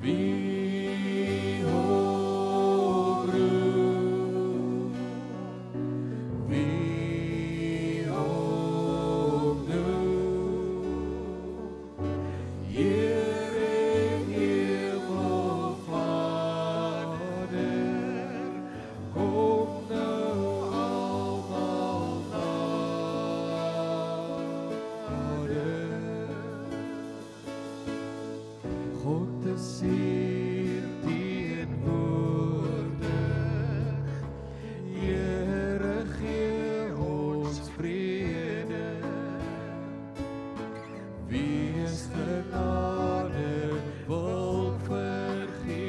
Wie oproep, wie opnoem, Heer en Hemelvader, kom nou almal nader. God is hier teenwoordig, Here gee ons vrede, wees genadig, wil vergewe.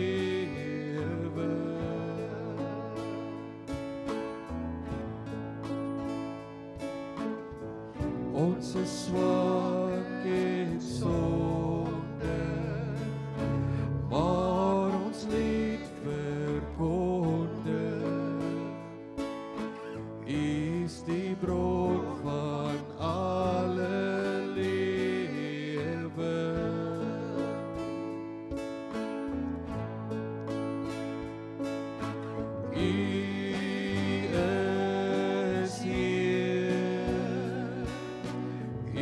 Ons is swak en sondig, maar ons lied verkondig. U is die bron van alle lewe. U is hier, U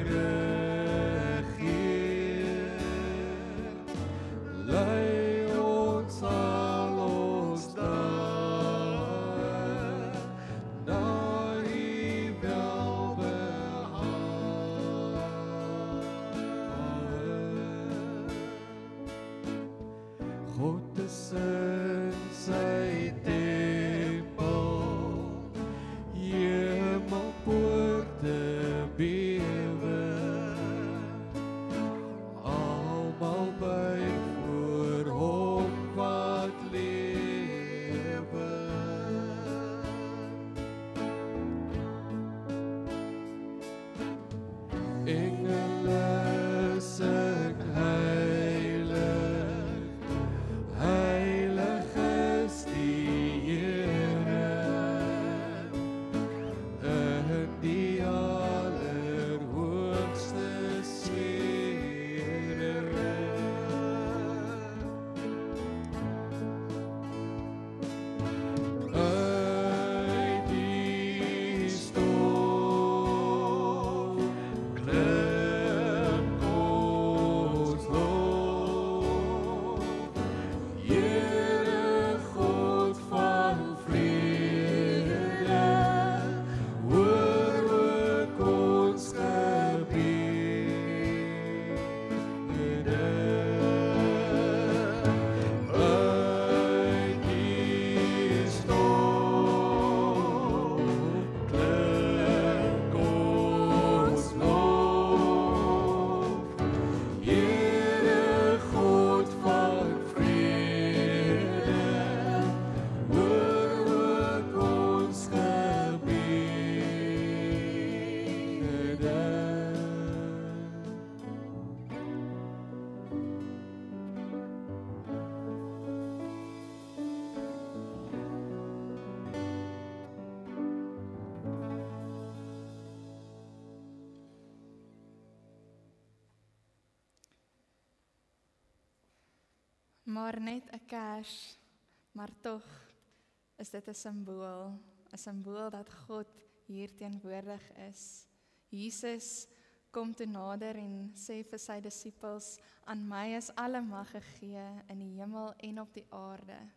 regeer. Lei ons al ons dae na U welbehae. God is in sy tempel, hemelpoorte bewe, almal buig voor hom wat lewe. Engele sing heilig, heilig is die Here, in die allerhoogste sfere. Uit die stof klink ons lof, Here God van vrede, hoor ook ons gebede. Uit die stof klink ons lof, Here God van vrede, hoor ook ons gebede. Maar net 'n kers, maar tog is dit 'n simbool dat God hier teenwoordig is. Jesus kom toe nader en sê vir sy disippels, aan my is alle mag gegee in die hemel en op die aarde.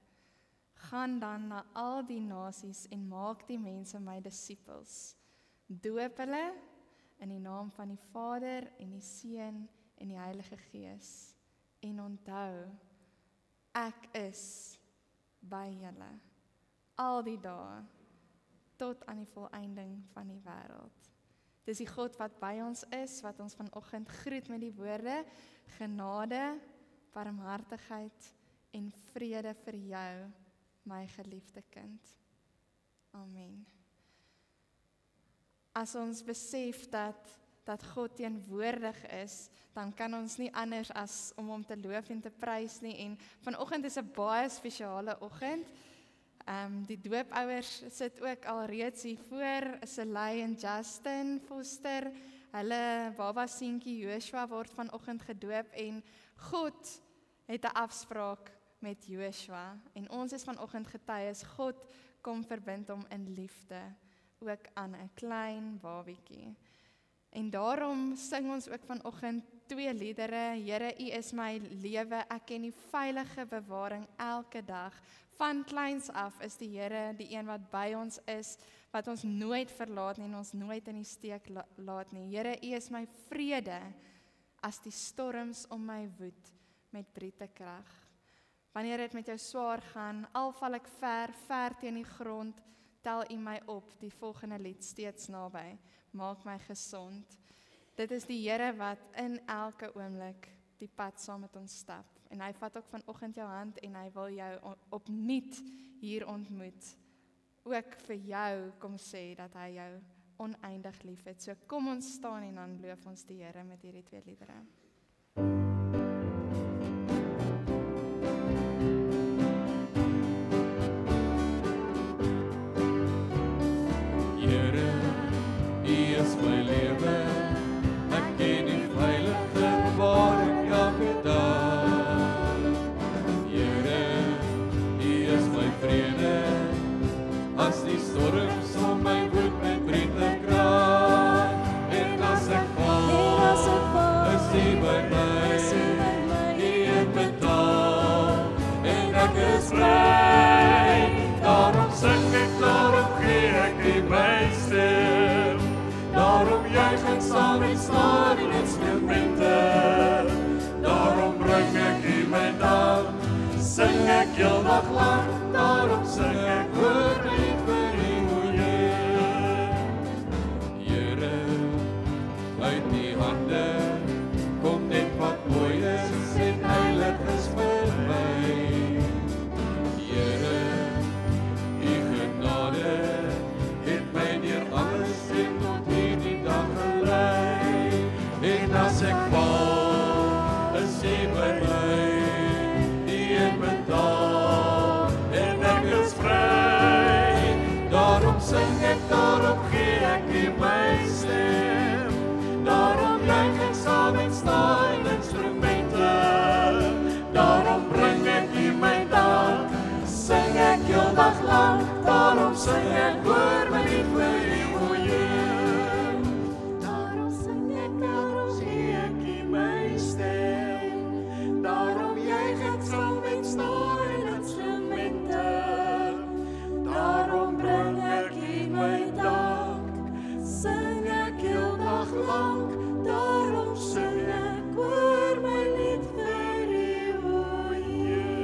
Gaan dan na al die nasies en maak die mense my disippels. Doop hulle in die naam van die Vader en die Seun en die Heilige Gees. En onthou, ek is by julle al die dae tot aan die volëinding van die wêreld. Dis die God wat by ons is, wat ons vanoggend groet met die woorde: genade, barmhartigheid en vrede vir jou, my geliefde kind. Amen. As ons besef dat God teenwoordig is, dan kan ons nie anders as om hom te loof en te prys nie. En vanoggend is 'n baie spesiale oggend. Die doopouers sit ook al reeds hier voor, Selay en Justin Foster. hulle baba seentjie Joshua word vanoggend gedoop en God het 'n afspraak met Joshua en ons is vanoggend getuies, God kom verbind hom in liefde, ook aan 'n klein babietjie. En daarom sing ons ook vanoggend 2 liedere, Here, U is my lewe, ek ken die veilige bewaring elke dag. Van kleins af is die Here die een wat by ons is, wat ons nooit verlaat nie en ons nooit in die steek laat nie. Here, U is my vrede, as die storms om my woed met briete krag. Wanneer dit met jou swaar gaan, al val ek ver teen die grond, tel U my op, die volgende lied steeds naby, maak my gesond. Dit is die Here wat in elke oomblik die pad saam met ons stap. En hy vat ook vanoggend jou hand en hy wil jou opnuut hier ontmoet. Ook vir jou kom sê dat hy jou oneindig lief het. So kom ons staan en dan loof ons die Here met hierdie 2 liedere. Is my lewe, ek ken die veilige bewaring elke dag. Here, U is my vrede, as die storms om my woed met briete krag. En as ek val, is U by my, U het betaal, en ek is vry. Daarom sing ek, daarom gee ek U my stem. Daarom juig ek saam en staan in instrumente. Daarom bring ek U my dank, sing ek heel dag lang. Daarom sing ek oor my lied vir U, o Heer. Here, uit U hande kom net wat mooi is en heilig is vir my. Here, U genade het my deur alles en tot hierdie dag gelei. En as ek val, is U by my, U het betaal, en ek is vry. Daarom sing ek, daarom gee ek U my stem. Daarom juig ek saam en staan instrumente. Daarom bring ek U my dank, sing ek heel dag lang. Daarom sing ek oor my lied vir U, o Heer. Daarom sing ek, daarom gee ek U my stem. Daarom juig ek saam en staan instrumente. Daarom bring ek U my dank, sing ek heel dag lang. Daarom sing ek oor my lied vir U, o Heer.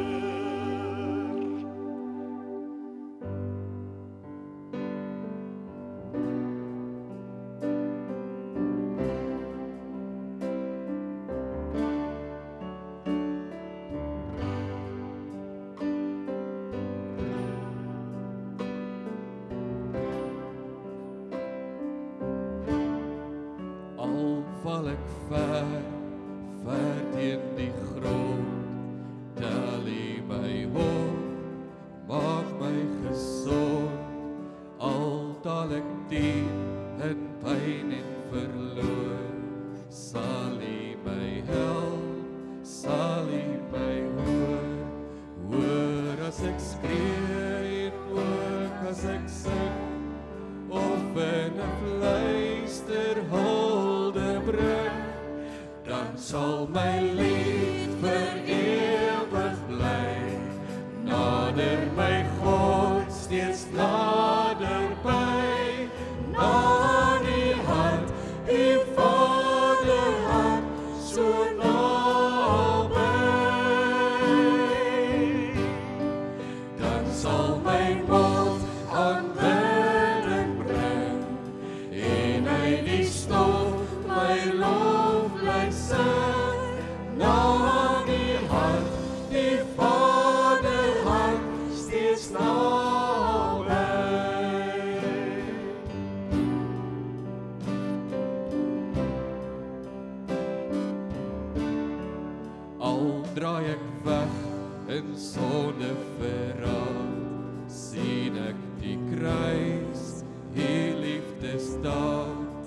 Al val ek ver teen die grond, tel U my op, maak my gesond. Al daal ek diep in pyn en verloor, sal U my help, sal U my hoor. Hoor as ek skree en ook as ek sing, of in 'n fluister hulde bring, dan sal my lied vir ewig bly. Nader my God, steeds naderby, na die hand, die Vaderhand, so naby. Dan sal my mond aanbidding bring, en uit die stof my lof bly sing. Na die hand, die Vaderhand, steeds naby. Al draai ek weg in sonde verraad, sien ek die kruis, U liefdesdaad.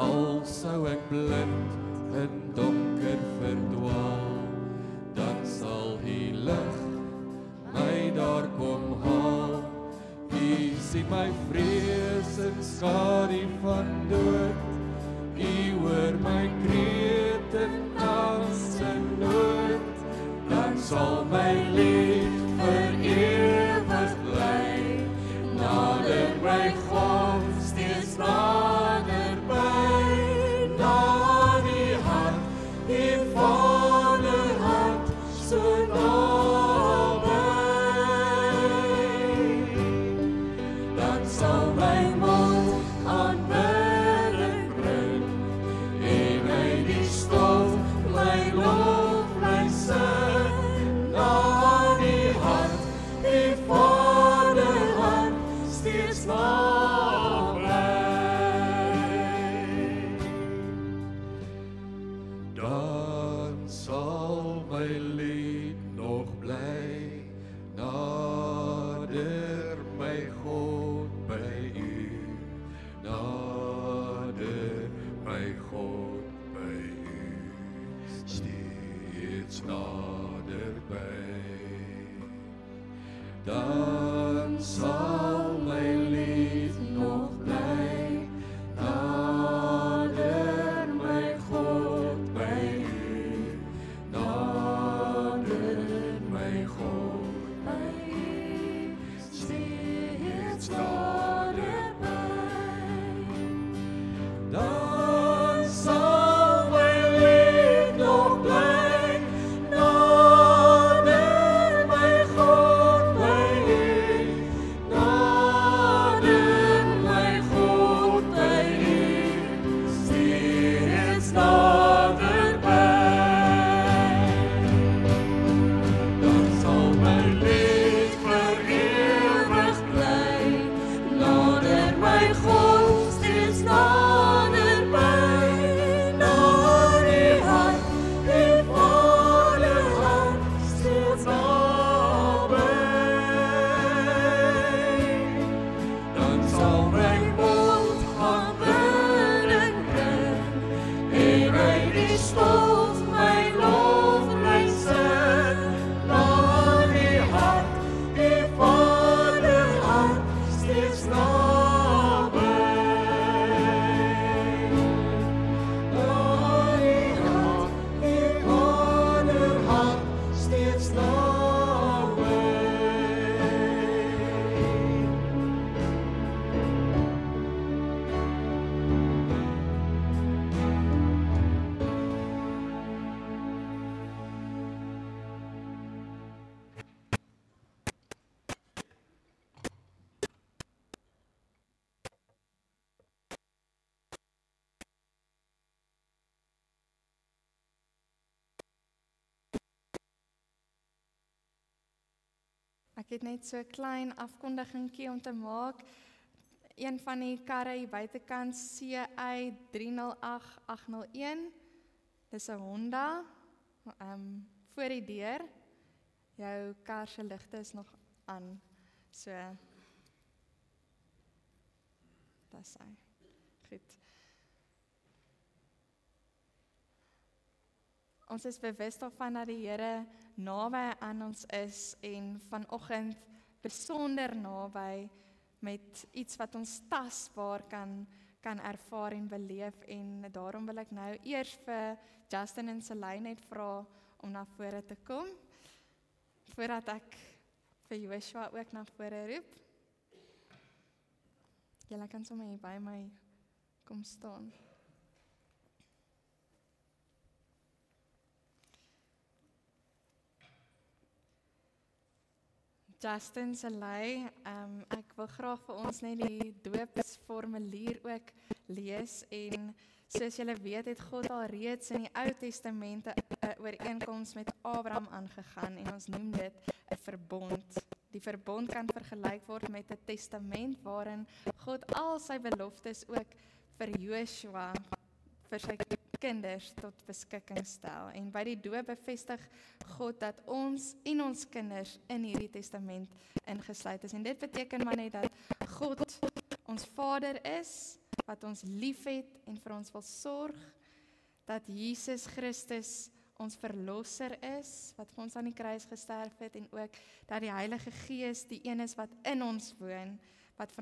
Al sou ek blind in donker verdwaal, dan sal die lig my daar kom haal. U sien my vrees en skadu van dood, U hoor my kreet in angs en nood, dan sal my lied vir ewig bly, nader my God steeds naderby, na die hart, die Vaderhart, so naby. Dan sal my mond aanbidding bring, en my die stof my lof my sing, na die hart, die Vaderhart, steeds naby. Dan sal my lied nog bly, nader my God by U, nader my God by U, steeds naderby. Dan sal my lied nog bly, nader my God by U, nader my God by U, steeds naderby. Dan sal my lied nog bly, nader my God by U, nader my God by U, steeds naderby. Dan sal my lied vir ewig bly, nader my God steeds naderby, na die hart, die Vaderhart, steeds naby. Dan sal my mond aanbidding bring, en my die stof my lof my sing, na die hart, die Vaderhart, steeds naby. Na die hart, die Vaderhart, steeds naby. Ek het net so 'n klein afkondigingkie om te maak. Een van die karre hier buitekant CA 308801. Dis 'n Honda. Voor die deur. Jou kar se ligte is nog aan. So dis hy. Goed. Ons is bewus daarvan dat die Here naby aan ons is en vanoggend besonder naby met iets wat ons tasbaar kan ervaar en beleef, en daarom wil ek nou eers vir Justin en Selay net vra om na vore te kom, voordat ek vir Joshua ook na vore roep. Julle kan sommer hier by my kom staan. Justin Selay, ek wil graag vir ons net die doopsformulier ook lees, en soos julle weet het God al reeds in die Ou Testament 'n ooreenkoms met Abraham aangegaan, en ons noem dit 'n verbond. Die verbond kan vergelyk word met 'n testament waarin God al sy beloftes ook vir Joshua, vir sy kinders tot beskikking stel. En by die doop bevestig God dat ons en ons kinders in hierdie testament ingesluit is. En dit beteken maar net dat God ons Vader is, wat ons liefhet en vir ons wil sorg, dat Jesus Christus ons verlosser is, wat vir ons aan die kruis gesterf het, en ook dat die Heilige Gees die een is wat in ons woon, wat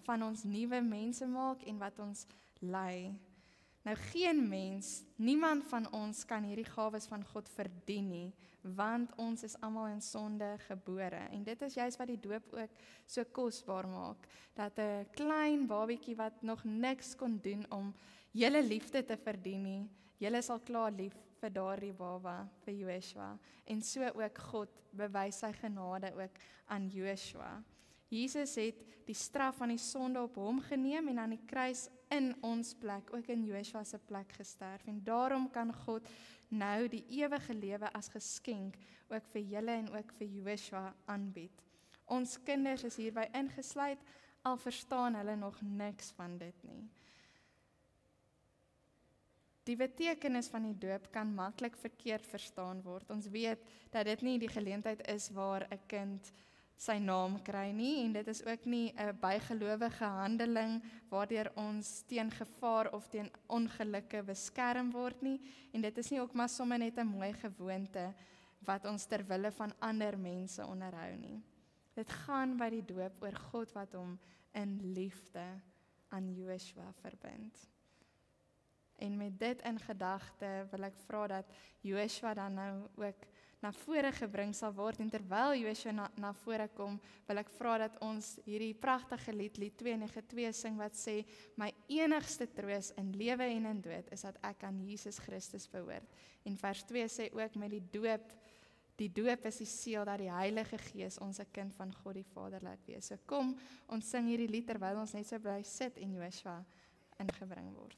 van ons nuwe mense maak en wat ons lei. Nou geen mens, niemand van ons kan hierdie gawes van God verdien nie, want ons is almal in sonde gebore. En dit is juist wat die doop ook so kosbaar maak, dat 'n klein babietjie wat nog niks kon doen om julle liefde te verdien nie, julle is al klaar lief vir daardie baba, vir Joshua. En so ook God bewys sy genade ook aan Joshua. Jesus het die straf van die sonde op hom geneem en aan die kruis in ons plek, ook in Joshua se plek gesterf. En daarom kan God nou die ewige lewe as geskenk ook vir julle en ook vir Joshua aanbied. Ons kinders is hierby ingesluit, al verstaan hulle nog niks van dit nie. Die betekenis van die doop kan maklik verkeerd verstaan word. Ons weet dat dit nie die geleentheid is waar 'n kind sy naam kry nie, en dit is ook nie 'n bygelowige handeling waardeur ons teen gevaar of teen ongelukke beskerm word nie, en dit is nie ook maar sommer net 'n mooi gewoonte wat ons ter wille van ander mense onderhou nie. Dit gaan by die doop oor God wat hom in liefde aan Joshua verbind. En met dit in gedagte wil ek vra dat Joshua dan nou ook na vore gebring sal word, en terwyl Joshua na vore kom, wil ek vra dat ons hierdie pragtige lied 292 sing wat sê, my enigste troos in lewe en in dood is dat ek aan Jesus Christus behoort. En vers 2 sê ook met die doop is die seël dat die Heilige Gees ons 'n kind van God die Vader laat wees. So kom, ons sing hierdie lied terwyl ons net so bly sit en Joshua ingebring word.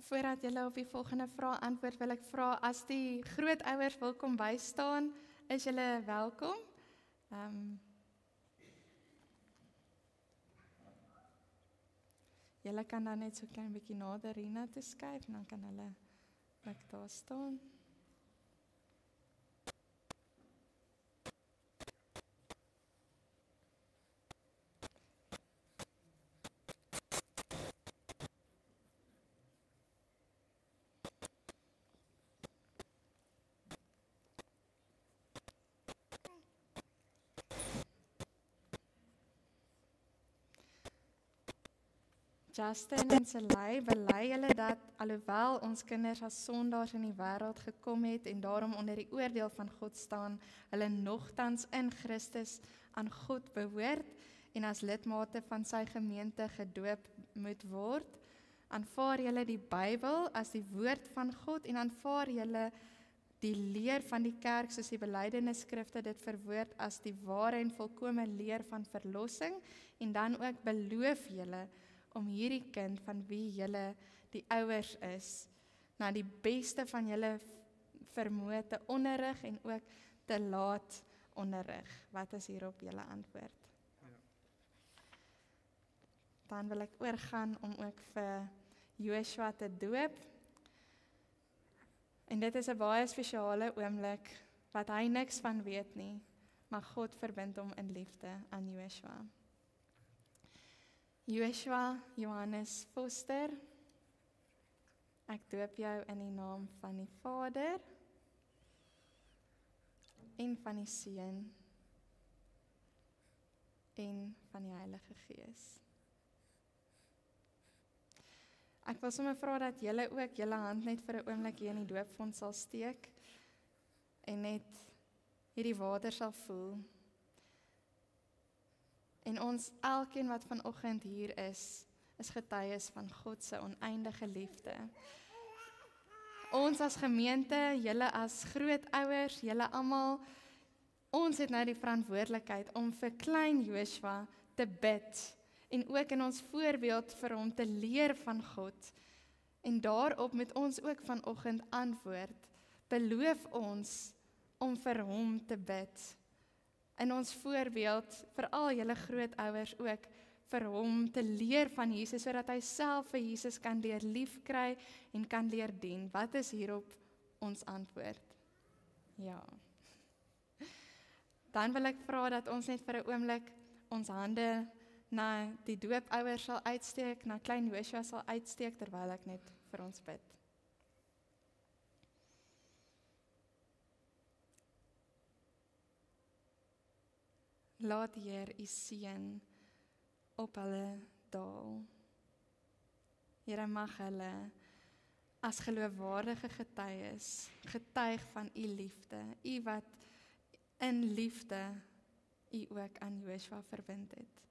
Voordat julle op die volgende vraag antwoord, wil ek vra as die grootouers wil kom bystaan, is julle welkom. Julle kan dan net so klein bietjie nader hierna toe skuif en dan kan hulle ook daar staan. Justin en Selay bely hulle dat alhoewel ons kinders as sondaars in die wêreld gekom het en daarom onder die oordeel van God staan, hulle nogtans in Christus aan God behoort en as lidmate van sy gemeente gedoop moet word. Aanvaar julle die Bybel as die woord van God en aanvaar julle die leer van die kerk soos die belydenisskrifte dit verwoord as die ware en volkome leer van verlossing, en dan ook beloof julle om hierdie kind van wie julle die ouers is, na die beste van julle vermoë te onderrig en ook te laat onderrig. Wat is hierop julle antwoord? dan wil ek oorgaan om ook vir Joshua te doop. En dit is 'n baie spesiale oomblik wat hy niks van weet nie, maar God verbind hom in liefde aan Joshua. Joshua Johannes Foster, ek doop jou in die naam van die Vader en van die Seun en van die Heilige Gees. Ek wil sommer vra dat julle ook julle hand net vir 'n oomblik hier in die doopfonds sal steek en net hierdie water sal voel. En ons elkeen wat vanoggend hier is getuies van God se oneindige liefde. Ons as gemeente, julle as grootouers, julle almal, ons het nou die verantwoordelikheid om vir klein Joshua te bid en ook in ons voorbeeld vir hom te leer van God. En daarop moet ons ook vanoggend antwoord. Beloof ons om vir hom te bid. In ons voorbeeld, veral julle grootouers ook, vir hom te leer van Jesus, sodat hy self vir Jesus kan leer lief kry en kan leer dien. Wat is hierop ons antwoord? Ja. Dan wil ek vra dat ons net vir 'n oomblik ons hande na die doopouers sal uitsteek, na klein Joshua sal uitsteek, terwyl ek net vir ons bid. Laat die Heer u seën op hulle daal. Here, mag hulle as geloofwaardige getuies, getuig van u liefde, u wat in liefde u ook aan Joshua verbind het.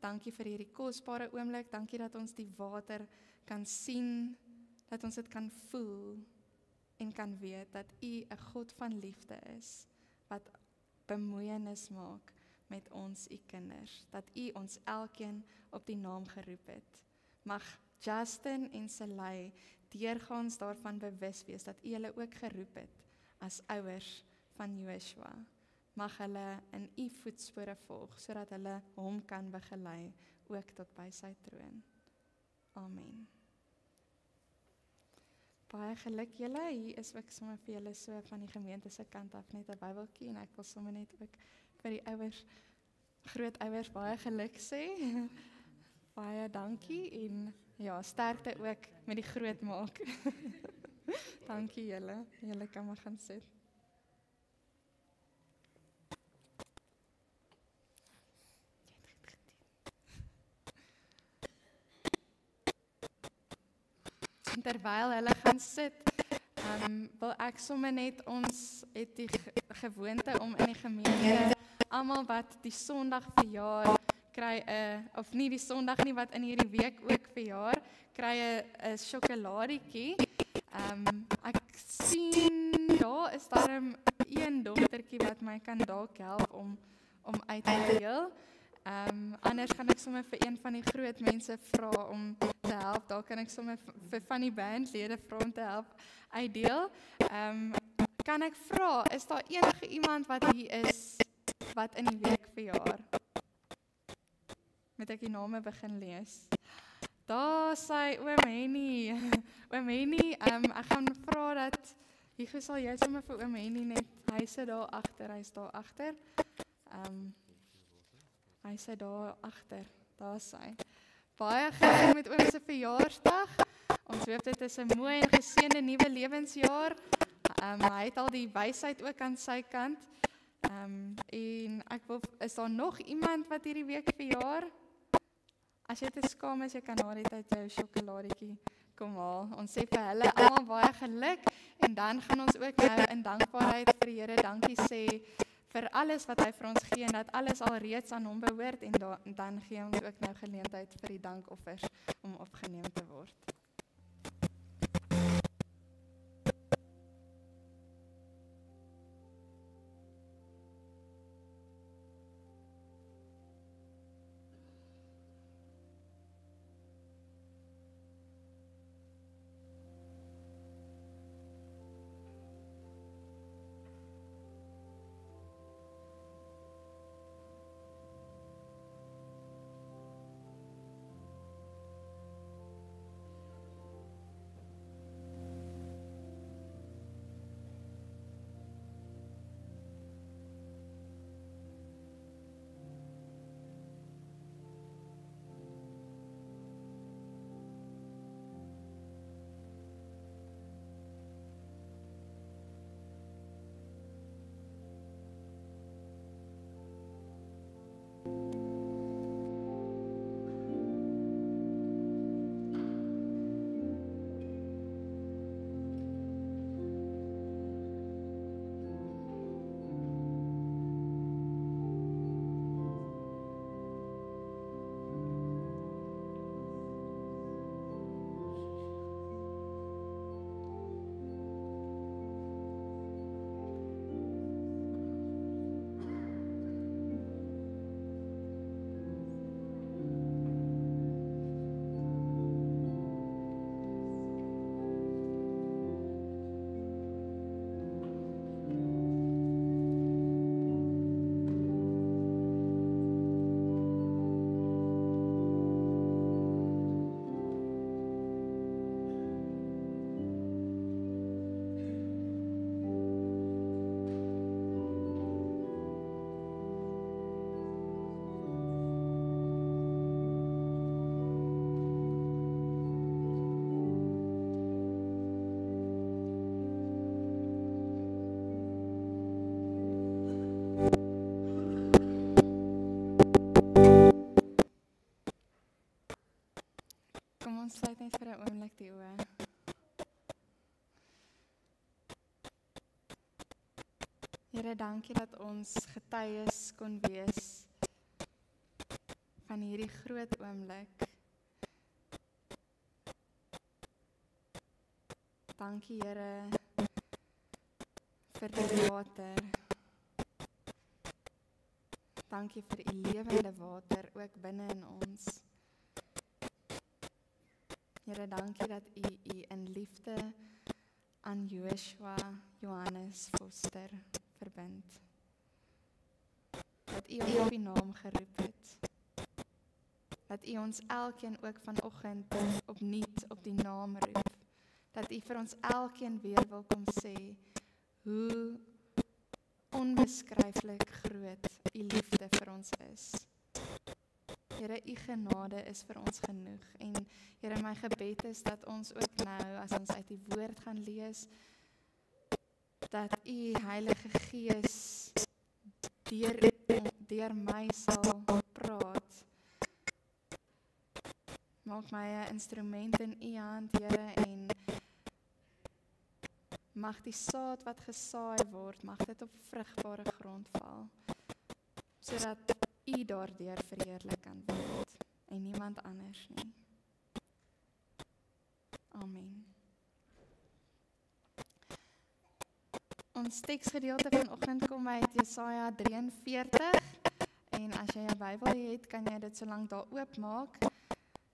Dankie vir hierdie kosbare oomblik, dankie dat ons die water kan sien, dat ons dit kan voel en kan weet dat u 'n God van liefde is, wat bemoeienis maak met ons, u kinders, dat u ons elkeen op die naam geroep het. Mag Justin en Selay deurgaans daarvan bewus wees dat u hulle ook geroep het as ouers van Joshua. Mag hulle in u voetspore volg, sodat hulle hom kan begelei, ook tot by sy troon. Amen. Baie geluk julle, hier is ook sommer vir julle so van die gemeente se kant af net 'n Bybeltjie, en ek wil sommer net ook vir die ouers, grootouers baie geluk sê. Baie dankie en ja, sterkte ook met die grootmaak. Dankie julle. Julle kan maar gaan sit. Terwyl hulle gaan sit, wil ek sommer net, ons het die gewoonte om in die gemeente, almal wat die Sondag verjaar, kry of nie die Sondag nie, wat in hierdie week ook verjaar, kry 'n sjokoladietjie. Ek sien, daar is daar 'n dogtertjie wat my kan dalk help om uit te deel. Anders gaan ek sommer vir een van die groot mense vra om te help. Daar kan ek sommer vir van die bandlede vra om te help uitdeel. Kan ek vra, is daar enige iemand wat hier is wat in die week verjaar? Moet ek die name begin lees? Daar sê oom Henny. Oom Henny, ek gaan vra dat Hugo, sal jy sommer vir oom Henny net, hy sit daar agter, hy's daar agter. Hy sê daar agter, daar sy. Baie geluk met oom se verjaarsdag. Ons hoop dit is 'n mooi en geseënde nuwe lewensjaar. Hy het al die wysheid ook aan sy kant. En ek wil, is daar nog iemand wat hierdie week verjaar? As jy te skaam is, jy kan na die tyd jou sjokoladietjie kom haal. Ons sê vir hulle almal baie geluk, en dan gaan ons ook nou in dankbaarheid vir die Here dankie sê vir alles wat hy vir ons gee, en dat alles al reeds aan hom behoort, en dan gee ons ook nou geleentheid vir die dankoffers om opgeneem te word. ons sluit net vir 'n oomblik die oë. Here, dankie dat ons getuies kon wees van hierdie groot oomblik. Dankie Here vir die water. Dankie vir u lewende water ook binne in ons. Here, dankie dat u in liefde aan Joshua Johannes Foster verbind. Dat u hom op die naam geroep het. Dat u ons elkeen ook vanoggend opnuut op die naam roep. Dat u vir ons elkeen weer wil kom sê hoe onbeskryflik groot u liefde vir ons is. Here, u genade is vir ons genoeg. En Here, my gebed is dat ons ook nou, as ons uit die woord gaan lees, dat u Heilige Gees deur my sal praat. Maak my 'n instrument in u hand, Here, en mag die saad wat gesaai word, mag dit op vrugbare grond val, sodat u daardeur verheerlik kan word, en niemand anders nie. Amen. Ons teksgedeelte vanoggend kom uit Jesaja 43, en as jy 'n Bybel het, kan jy dit solank daar oopmaak.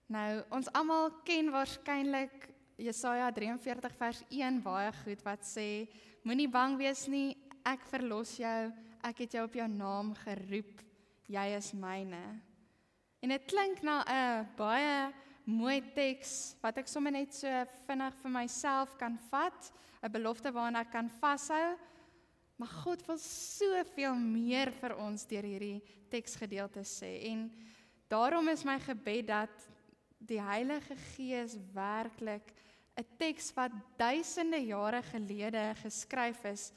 Nou, ons almal ken waarskynlik Jesaja 43 vers 1 baie goed, wat sê, moenie bang wees nie, ek verlos jou, ek het jou op jou naam geroep, jy is myne. En dit klink na 'n baie mooi teks, wat ek sommer net so vinnig vir myself kan vat, 'n belofte waarna ek kan vashou, maar God wil soveel meer vir ons deur hierdie teksgedeelte sê, en daarom is my gebed dat die Heilige Gees werklik 'n teks wat duisende jare gelede geskryf is,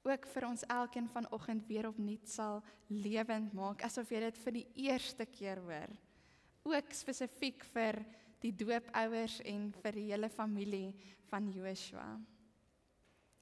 ook vir ons elkeen vanoggend weer opnuut sal lewend maak, asof jy dit vir die eerste keer hoor. Ook spesifiek vir die doopouers en vir die hele familie van Joshua.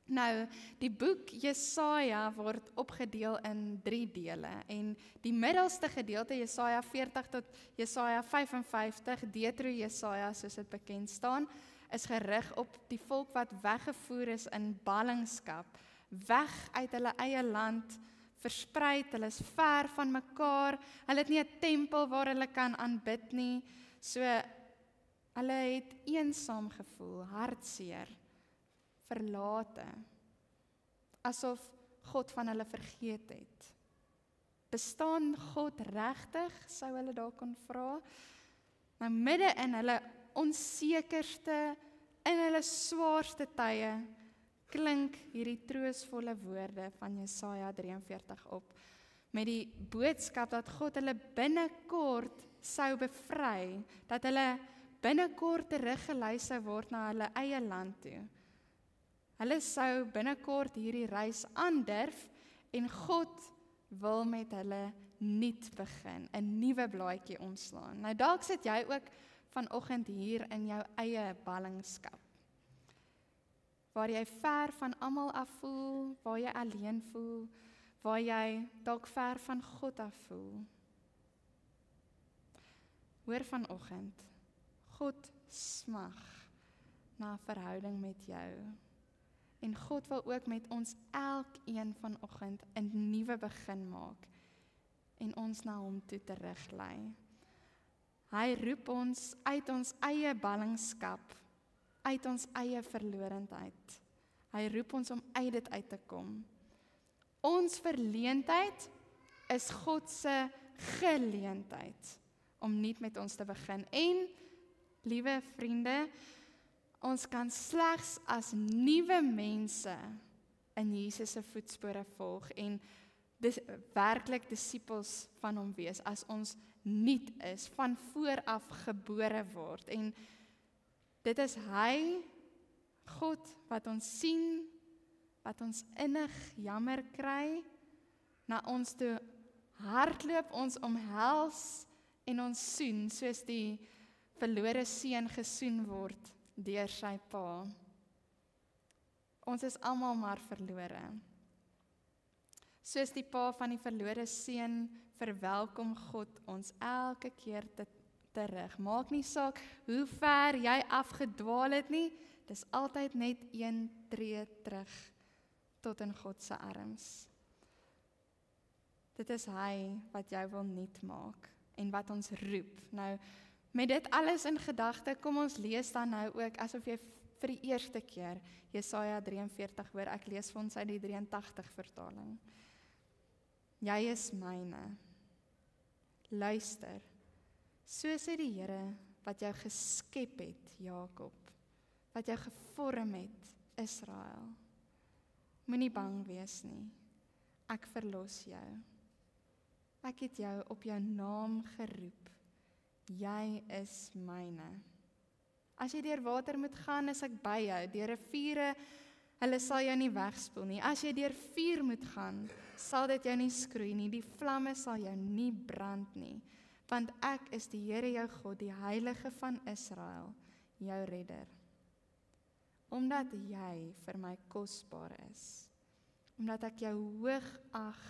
Nou, die boek Jesaja word opgedeel in 3 dele, en die middelste gedeelte, Jesaja 40 tot Jesaja 55, Deutero-Jesaja soos dit bekend staan, is gerig op die volk wat weggevoer is in ballingskap, weg uit hulle eie land, verspreid, hulle is ver van mekaar, hulle het nie 'n tempel waar hulle kan aanbid nie, so hulle het eensaam gevoel, hartseer, verlate, asof God van hulle vergeet het. Bestaan God regtig, sou hulle daar kon vra? Nou midde in hulle onsekerste, in hulle swaarste tye, klink hierdie troostvolle woorde van Jesaja 43 op, met die boodskap dat God hulle binnekort sou bevry, dat hulle binnekort teruggelei sou word na hulle eie land toe. Hulle sou binnekort hierdie reis aandurf, en God wil met hulle nuut begin, 'n nuwe blaadjie omslaan. Nou dalk sit jy ook vanoggend hier in jou eie ballingskap, waar jy ver van almal af voel, waar jy alleen voel, waar jy dalk ver van God af voel. Hoor vanoggend, God smag na 'n verhouding met jou. En God wil ook met ons elkeen vanoggend 'n nuwe begin maak en ons na hom toe teruglei. Hy roep ons uit ons eie ballingskap, uit ons eie verlorendheid. Hy roep ons om uit dit uit te kom. Ons verleentheid is God se geleentheid om nuut met ons te begin. En, liewe vriende, ons kan slegs as nuwe mense in Jesus se voetspore volg en werklik disippels van hom wees, as ons nuut is, van vooraf gebore word. En dit is hy, God, wat ons sien, wat ons innig jammer kry, na ons toe hardloop, ons omhels en ons soen, soos die verlore seun gesoen word deur sy pa. Ons is almal maar verlore. Soos die pa van die verlore seun verwelkom God ons elke keer terug. Maak nie saak hoe ver jy afgedwaal het nie, dis altyd net een tree terug tot in God se arms. Dit is hy wat jou wil nuut maak en wat ons roep. Nou, met dit alles in gedagte, kom ons lees dan nou ook asof jy vir die eerste keer Jesaja 43 hoor. Ek lees vir ons uit die 83 vertaling. Jy is myne. Luister. So sê die Here wat jou geskep het, Jakob, wat jou gevorm het, Israel. Moenie bang wees nie. Ek verlos jou. Ek het jou op jou naam geroep. Jy is myne. As jy deur water moet gaan, is ek by jou. Deur riviere, hulle sal jou nie wegspoel nie. As jy deur vuur moet gaan, sal dit jou nie skroei nie. Die vlamme sal jou nie brand nie. Want ek is die Here jou God, die Heilige van Israel, jou redder. Omdat jy vir my kosbaar is, omdat ek jou hoog ag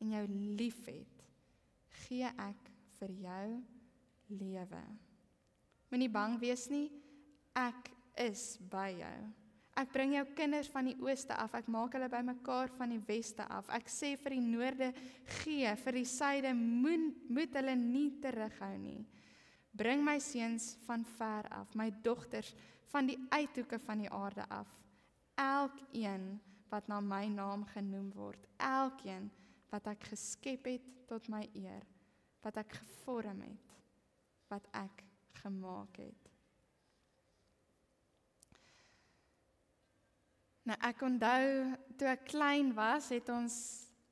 en jou lief het, gee ek vir jou lewe. Moenie bang wees nie, ek is by jou. Ek bring jou kinders van die ooste af, ek maak hulle bymekaar van die weste af. Ek sê vir die noorde, gee, vir die suide, moet hulle nie terughou nie. Bring my seuns van ver af, my dogters van die uithoeke van die aarde af. Elkeen wat na my naam genoem word, elkeen wat ek geskep het tot my eer, wat ek gevorm het, wat ek gemaak het. Nou, ek onthou, toe ek klein was, het ons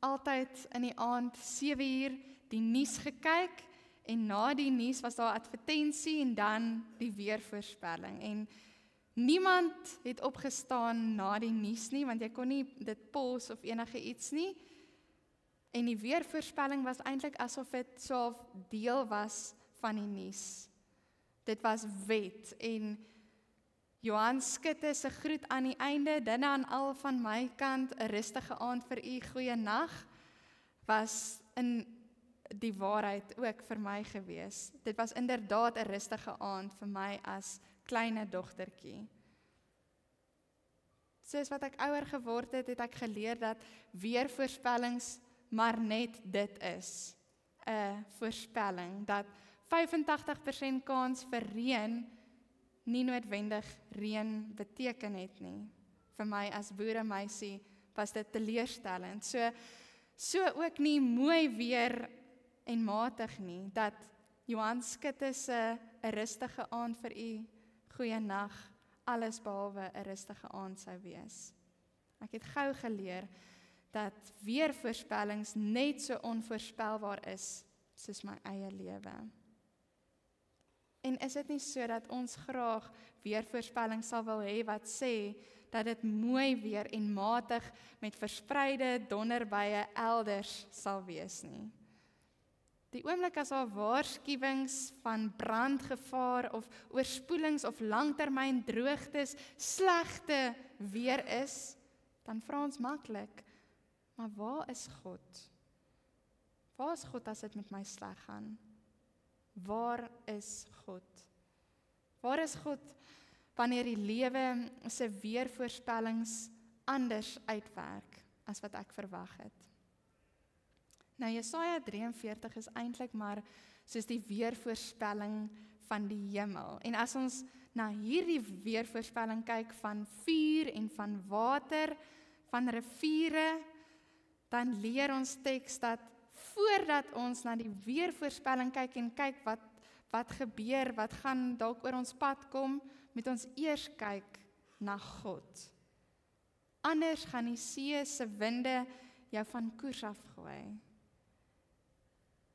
altyd in die aand 7 uur die nuus gekyk, en na die nuus was daar advertensie en dan die weervoorspelling. En niemand het opgestaan na die nuus nie, want jy kon nie dit pause of enige iets nie. En die weervoorspelling was eintlik asof dit so deel was van die nuus. Dit was wet en Johan Skutte se groet aan die einde, dinne aan al van my kant, 'n rustige aand vir u, goeie nag, was in die waarheid ook vir my gewees. Dit was inderdaad 'n rustige aand vir my as kleine dogtertjie. Soos wat ek ouer geword het, het ek geleer dat weervoorspellings maar net dit is, 'n voorspelling, dat 85% kans vir reën nie noodwendig reën beteken het nie. Vir my as boeremeisie was dit teleurstellend. So ook nie mooi weer en matig nie, dat Johan Skutte se 'n rustige aand vir u, goeie nag, alles behalwe 'n rustige aand sou wees. Ek het gou geleer dat weervoorspellings net so onvoorspelbaar is soos my eie lewe. En is dit nie so dat ons graag weervoorspelling sal wil hê wat sê dat dit mooi weer en matig met verspreide donderbuie elders sal wees nie? Die oomblik as daar waarskuwings van brandgevaar of oorspoelings of langtermyn droogtes, slegte weer is, dan vra ons maklik, maar waar is God? Waar is God as dit met my sleg gaan? Waar is God? Waar is God wanneer die lewe se weervoorspellings anders uitwerk as wat ek verwag het? Nou Jesaja 43 is eintlik maar soos die weervoorspelling van die hemel. En as ons na hierdie weervoorspelling kyk van vuur en van water, van riviere, dan leer ons teks dat voordat ons na die weervoorspelling kyk en kyk wat gebeur, wat gaan dalk oor ons pad kom, moet ons eers kyk na God. Anders gaan die see se winde jou van koers afgooi.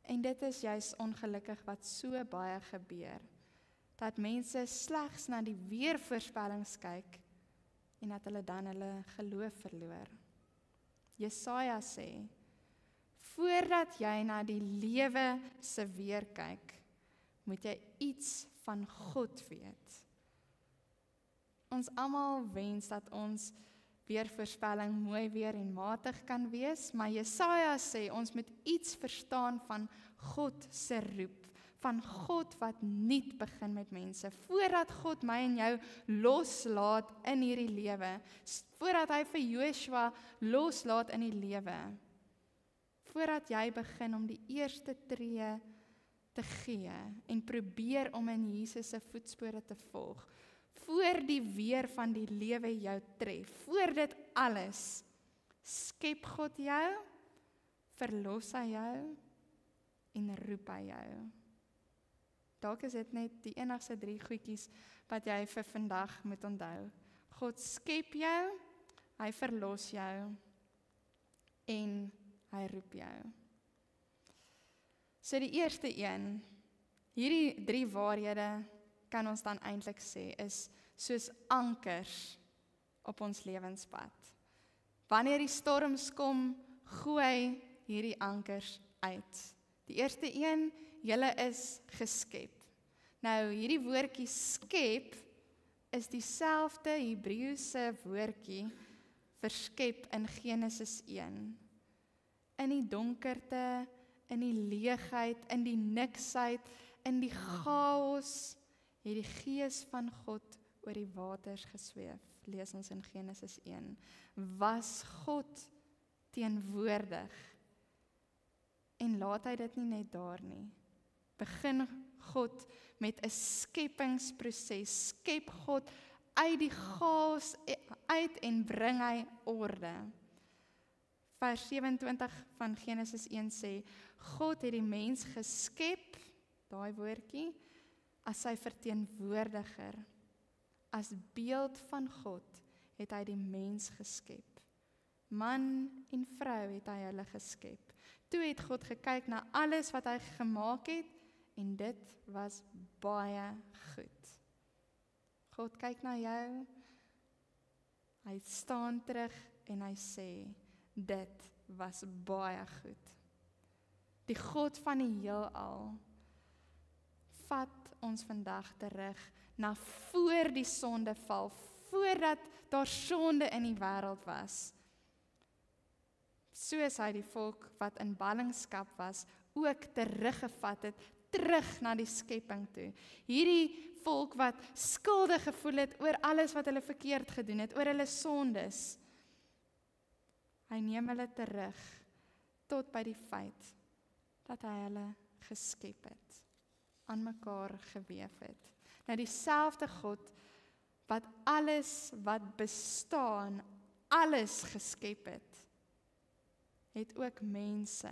En dit is juis ongelukkig wat so baie gebeur, dat mense slegs na die weervoorspellings kyk en dat hulle dan hulle geloof verloor. Jesaja sê, voordat jy na die lewe se weer kyk, moet jy iets van God weet. Ons almal wens dat ons weervoorspelling mooi weer en matig kan wees, maar Jesaja sê ons moet iets verstaan van God se roep, van God wat nuut begin met mense, voordat God my en jou loslaat in hierdie lewe, voordat hy vir Joshua loslaat in die lewe, voordat jy begin om die eerste tree te gee en probeer om in Jesus se voetspore te volg, voor die weer van die lewe jou tref, voor dit alles, skep God jou, verlos hy jou en roep hy jou. Dalk is dit net die enigste 3 goedjies wat jy vir vandag moet onthou. God skep jou, hy verlos jou en hy roep jou. So die eerste een, hierdie 3 waarhede kan ons dan eintlik sê, is soos ankers op ons lewenspad. Wanneer die storms kom, gooi hierdie ankers uit. Die eerste een, julle is geskep. Nou, hierdie woordjie skep is dieselfde Hebreëse woordjie vir skep in Genesis 1. In die donkerte, in die leegheid, in die niksheid, in die chaos, het die Gees van God oor die waters gesweef. Lees ons in Genesis 1. Was God teenwoordig? En laat hy dit nie net daar nie. Begin God met 'n skepingsproses. Skep God uit die chaos uit en bring hy orde. Vers 27 van Genesis 1 sê, God het die mens geskep, daai woordjie, as sy verteenwoordiger. As beeld van God het hy die mens geskep. Man en vrou het hy hulle geskep. Toe het God gekyk na alles wat hy gemaak het, en dit was baie goed. God kyk na jou, hy staan terug en hy sê, dit was baie goed. Die God van die heelal vat ons vandag terug na voor die sondeval, voordat daar sonde in die wêreld was. Soos hy die volk wat in ballingskap was, ook teruggevat het, terug na die skepping toe. Hierdie volk wat skuldig gevoel het oor alles wat hulle verkeerd gedoen het, oor hulle sondes. Hy neem hulle terug tot by die feit dat hy hulle geskep het, aan mekaar geweef het. Nou dieselfde God wat alles wat bestaan, alles geskep het ook mense,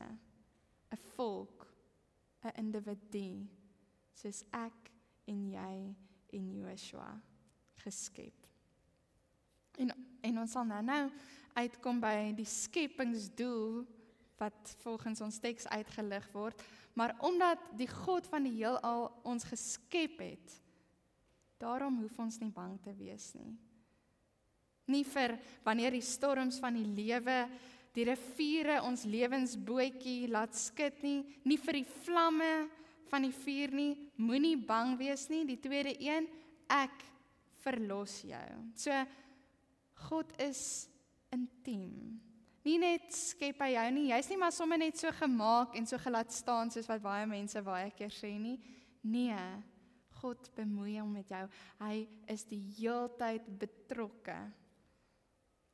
'n volk, 'n individu, soos ek en jy en Joshua geskep. En ons sal nou uitkom by die skepingsdoel wat volgens ons teks uitgelig word, maar omdat die God van die heelal ons geskep het, daarom hoef ons nie bang te wees nie. Nie vir wanneer die storms van die lewe, die riviere ons lewensbootjie laat skud nie, nie vir die vlamme van die vuur nie, moenie bang wees nie. Die tweede een, ek verlos jou. So, God is intiem. Nie net skep hy jou nie, jy's nie maar sommer net so gemaak en so gelaat staan, soos wat baie mense baie keer sê nie. Nee, God bemoei hom met jou. Hy is die heeltyd betrokke.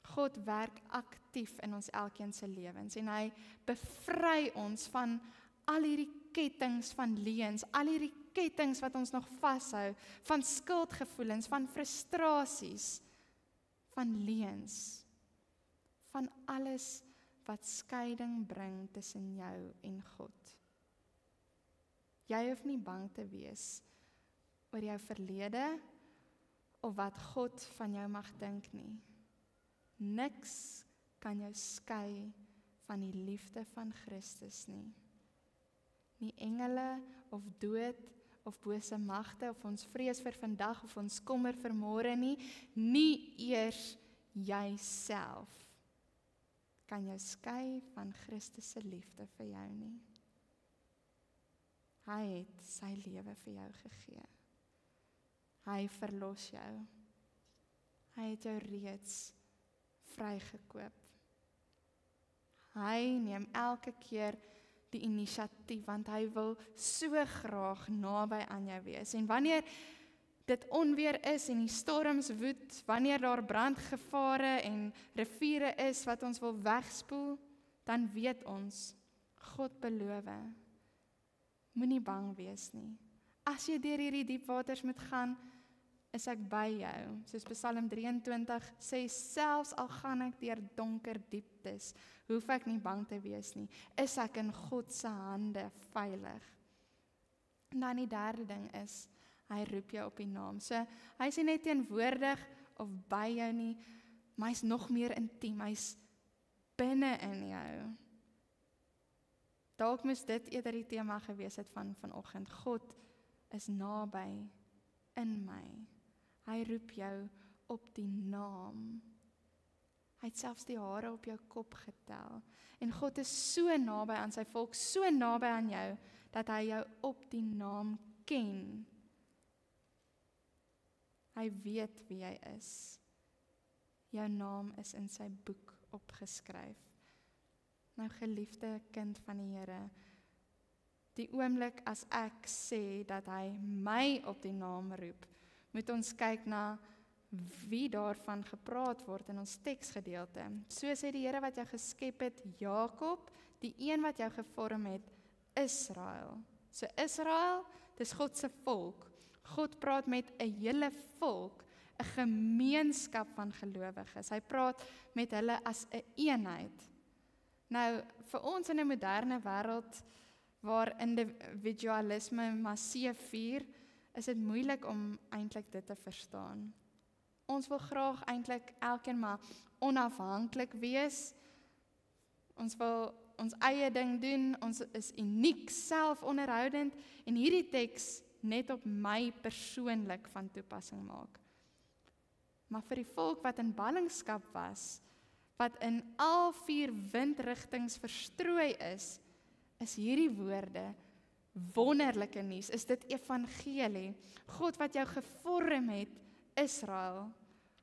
God werk aktief in ons elkeen se lewens en hy bevry ons van al hierdie kettings van leuns, al hierdie kettings wat ons nog vashou, van skuldgevoelens, van frustrasies, van leuns, van alles wat skeiding bring tussen jou en God. Jy hoef nie bang te wees oor jou verlede of wat God van jou mag dink nie. Niks kan jou skei van die liefde van Christus nie. Nie engele of dood of bose magte of ons vrees vir vandag of ons kommer vir môre nie, nie eers jouself kan jou skei van Christus se liefde vir jou nie. Hy het sy lewe vir jou gegee. Hy verlos jou. Hy het jou reeds vrygekoop. Hy neem elke keer die inisiatief, want hy wil so graag naby aan jou wees. En wanneer dit onweer is en die storms woed, wanneer daar brandgevare en riviere is wat ons wil wegspoel, dan weet ons, God beloof, moenie bang wees nie. As jy deur hierdie diep waters moet gaan, is ek by jou. Soos Psalm 23 sê, selfs al gaan ek deur donker dieptes, hoef ek nie bang te wees nie. Is ek in God se hande veilig? En dan die derde ding is, hy roep jou op die naam. So, hy is nie net teenwoordig of by jou nie, maar hy is nog meer intiem, hy is binne in jou. Dalk moes dit eerder die tema gewees het van vanoggend. God is naby in my. Hy roep jou op die naam. Hy het selfs die hare op jou kop getel. En God is so naby aan sy volk, so naby aan jou, dat hy jou op die naam ken. Hy weet wie jy is. Jou naam is in sy boek opgeskryf. Nou geliefde kind van die Here, die oomblik as ek sê dat hy my op die naam roep, moet ons kyk na wie daarvan gepraat word in ons teksgedeelte. So sê die Here wat jou geskep het, Jakob, die een wat jou gevorm het, Israel. So Israel, dis God se volk. God praat met 'n hele volk, 'n gemeenskap van gelowiges. Hy praat met hulle as 'n eenheid. Nou, vir ons in 'n moderne wêreld waar individualisme massiewe vier, is dit moeilik om eintlik dit te verstaan. Ons wil graag eintlik elkeen maar onafhanklik wees. Ons wil ons eie ding doen, ons is uniek, selfonderhoudend, en hierdie teks net op my persoonlik van toepassing maak. Maar vir die volk wat in ballingskap was, wat in al 4 windrigtings verstrooi is hierdie woorde wonderlike nuus, is dit evangelie. God wat jou gevorm het, Israel,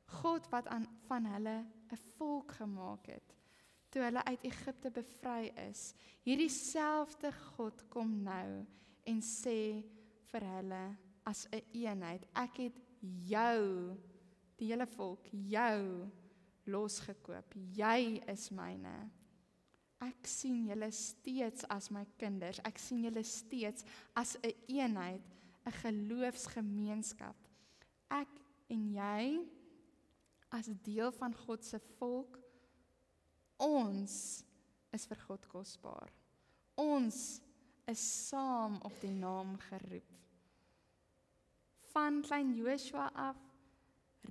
God wat van hulle 'n volk gemaak het, toe hulle uit Egipte bevry is. Hierdie selfde God kom nou en sê vir hulle as 'n eenheid, ek het jou, die hele volk, jou losgekoop, jy is myne. Ek sien julle steeds as my kinders, ek sien julle steeds as 'n eenheid, 'n geloofsgemeenskap. Ek en jy, as deel van God se volk, ons is vir God kosbaar. Ons is saam op die naam geroep. Van klein Joshua af,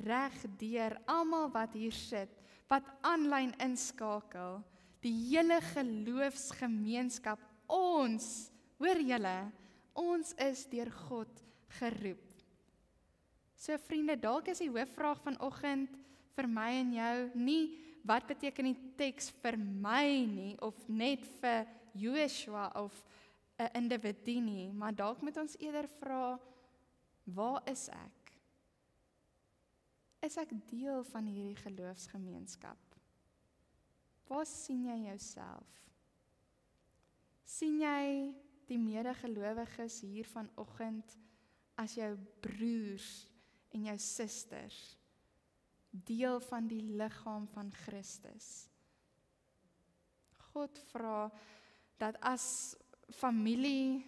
reg deur almal wat hier sit, wat aanlyn inskakel, die hele geloofsgemeenskap, ons, hoor julle, ons is deur God geroep. So vriende, dalk is die hoofvraag vanoggend vir my en jou nie, wat beteken die teks vir my nie, of net vir Joshua of 'n individu nie, maar dalk moet ons eerder vra, waar is ek? Is ek deel van hierdie geloofsgemeenskap? Waar sien jy jouself? Sien jy die medegelowiges hier vanoggend as jou broers en jou susters, deel van die liggaam van Christus? God vra dat as familie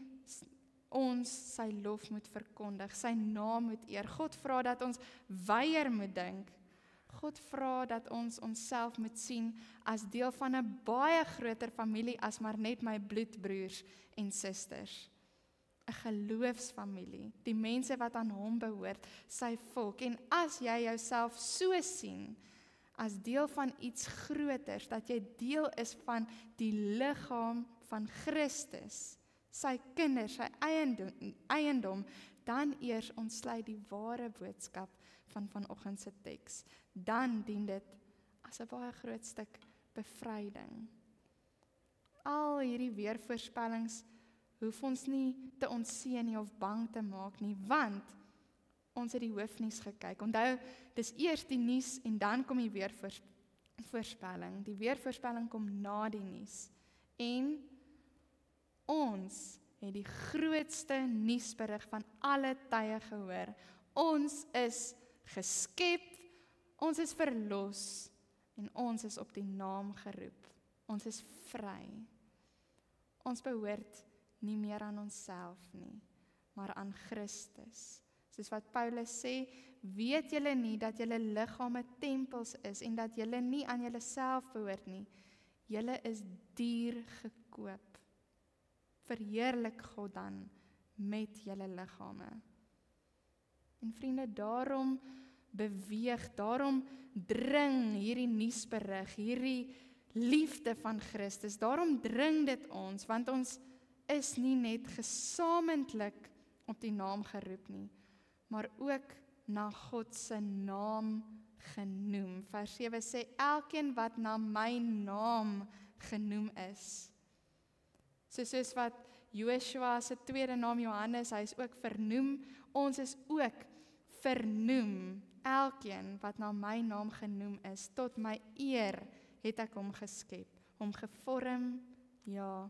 ons sy lof moet verkondig, sy naam moet eer. God vra dat ons weier moet dink. God vra dat ons onsself moet sien as deel van 'n baie groter familie as maar net my bloedbroers en susters. 'n Geloofsfamilie, die mense wat aan hom behoort, sy volk. En as jy jouself so sien, as deel van iets groters, dat jy deel is van die liggaam van Christus, sy kinders, sy eiendom, dan eers ontsluit die ware boodskap van vanoggend se teks. Dan dien dit as 'n baie groot stuk bevryding. Al hierdie weervoorspellings hoef ons nie te ontseën nie of bang te maak nie, want ons het die hoofnuus gekyk. Onthou, dis eers die nuus en dan kom die weervoorspelling. Die weervoorspelling kom na die nuus. En ons het die grootste nuusberig van alle tye gehoor. Ons is geskep, ons is verlos en ons is op die naam geroep. Ons is vry. Ons behoort nie meer aan onsself nie, maar aan Christus. Soos wat Paulus sê, weet julle nie dat julle liggame tempels is en dat julle nie aan julleself behoort nie. Julle is duur gekoop. Verheerlik God dan met julle liggame. En vriende, daarom dring hierdie nuusberig, hierdie liefde van Christus, daarom dring dit ons, want ons is nie net gesamentlik op die naam geroep nie, maar ook na God se naam genoem. Vers 7 sê, elkeen wat na my naam genoem is. Soos wat Joshua se tweede naam Johannes, hy is ook vernoem, ons is ook vernoem. Elkeen wat na my naam genoem is, tot my eer het ek hom geskep, hom gevorm, ja,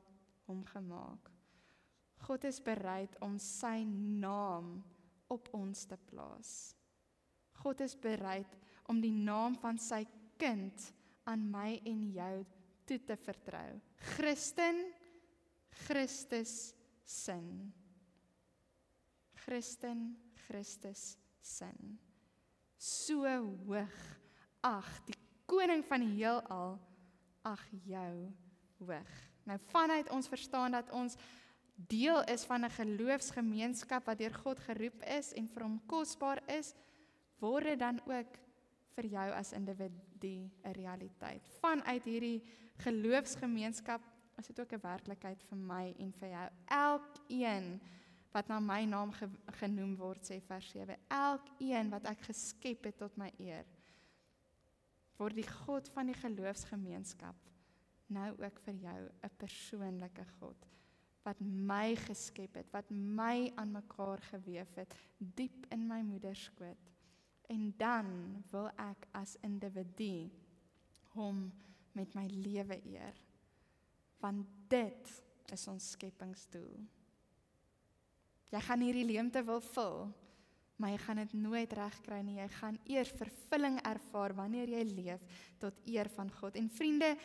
hom gemaak. God is bereid om sy naam op ons te plaas. God is bereid om die naam van sy kind aan my en jou toe te vertrou. Christen, Christus sin. Christen, Christus sin. So hoog, ag, die koning van die heelal, ag jou hoog. Nou vanuit ons verstaan dat ons deel is van 'n geloofsgemeenskap wat deur God geroep is en vir hom kosbaar is, word dit dan ook vir jou as individu 'n realiteit. Vanuit hierdie geloofsgemeenskap is dit ook 'n werklikheid vir my en vir jou. Elkeen wat na my naam genoem word, sê vers 7, elkeen wat ek geskep het tot my eer, word die God van die geloofsgemeenskap nou ook vir jou 'n persoonlike God, wat my geskep het, wat my aan mekaar geweef het, diep in my moederskoot. En dan wil ek as individu hom met my lewe eer, want dit is ons skepingsdoel. Jy gaan hierdie leemte wil vul, maar jy gaan dit nooit regkry nie. Jy gaan eers vervulling ervaar wanneer jy leef tot eer van God. En vriende,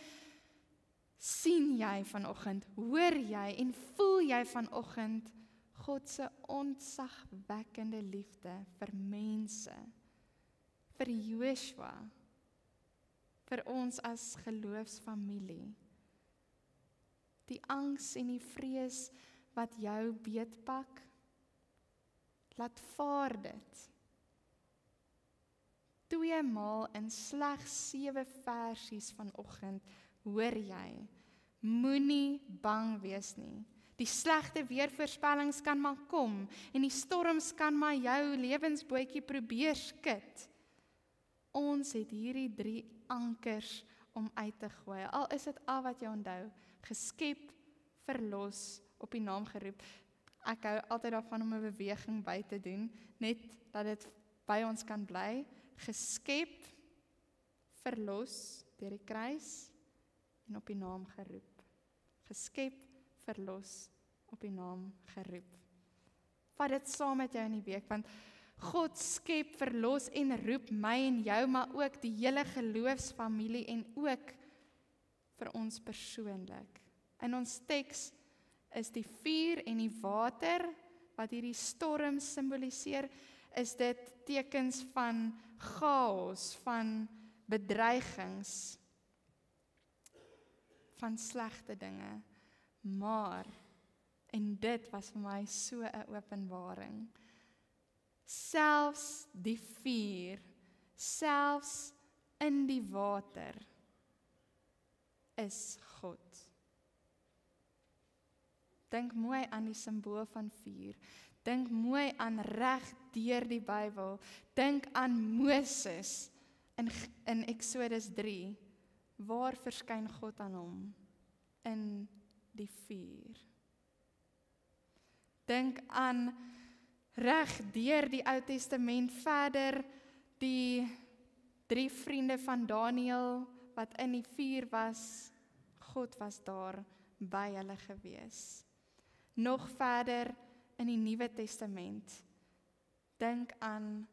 sien jy vanoggend, hoor jy en voel jy vanoggend God se ontzagwekkende liefde vir mense, vir Joshua, vir ons as geloofsfamilie. Die angs en die vrees wat jou beetpak, laat vaar dit. 2 maal in slegs 7 versies vanoggend hoor jy, moenie bang wees nie. Die slegte weervoorspellings kan maar kom en die storms kan maar jou lewensbootjie probeer skud. Ons het hierdie 3 ankers om uit te gooi. Al is dit al wat jy onthou, geskep, verlos, op die naam geroep. Ek hou altyd daarvan om 'n beweging by te doen, net dat dit by ons kan bly. Geskep, verlos deur die kruis en op die naam geroep. Geskep, verlos, op die naam geroep. Vat dit saam met jou in die week, want God skep, verlos en roep my en jou, maar ook die hele geloofsfamilie en ook vir ons persoonlik. In ons teks is die vuur en die water, wat hierdie storm simboliseer, is dit tekens van chaos, van bedreigings, van slegte dinge. Maar, en dit was vir my so 'n openbaring, selfs die vuur, selfs in die water, is God. Dink mooi aan die simbool van vuur. Dink mooi aan reg deur die Bybel. Dink aan Moses in Exodus 3. Waar verskyn God aan hom? In die vuur. Dink aan reg deur die Ou Testament verder, die 3 vriende van Daniël wat in die vuur was, God was daar by hulle gewees. Nog verder in die Nuwe Testament, dink aan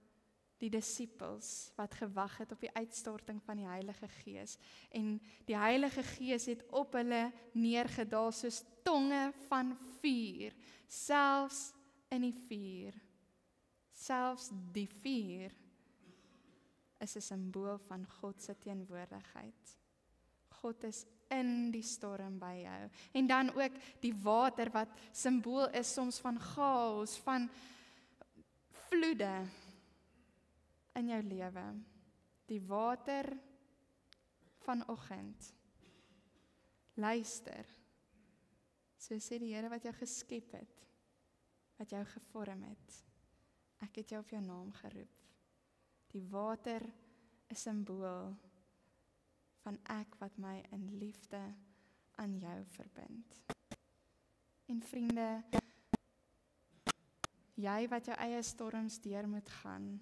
die disippels wat gewag het op die uitstorting van die Heilige Gees. En die Heilige Gees het op hulle neergedaal soos tonge van vuur, selfs in die vuur. Selfs die vuur is 'n simbool van God se teenwoordigheid. God is in die storm by jou. En dan ook die water wat simbool is soms van chaos, van vloede in jou lewe. Die water vanoggend. Luister. So sê die Here wat jou geskep het, wat jou gevorm het. Ek het jou op jou naam geroep. Die water is simbool van ek wat my in liefde aan jou verbind. En vriende, jy wat jou eie storms deur moet gaan,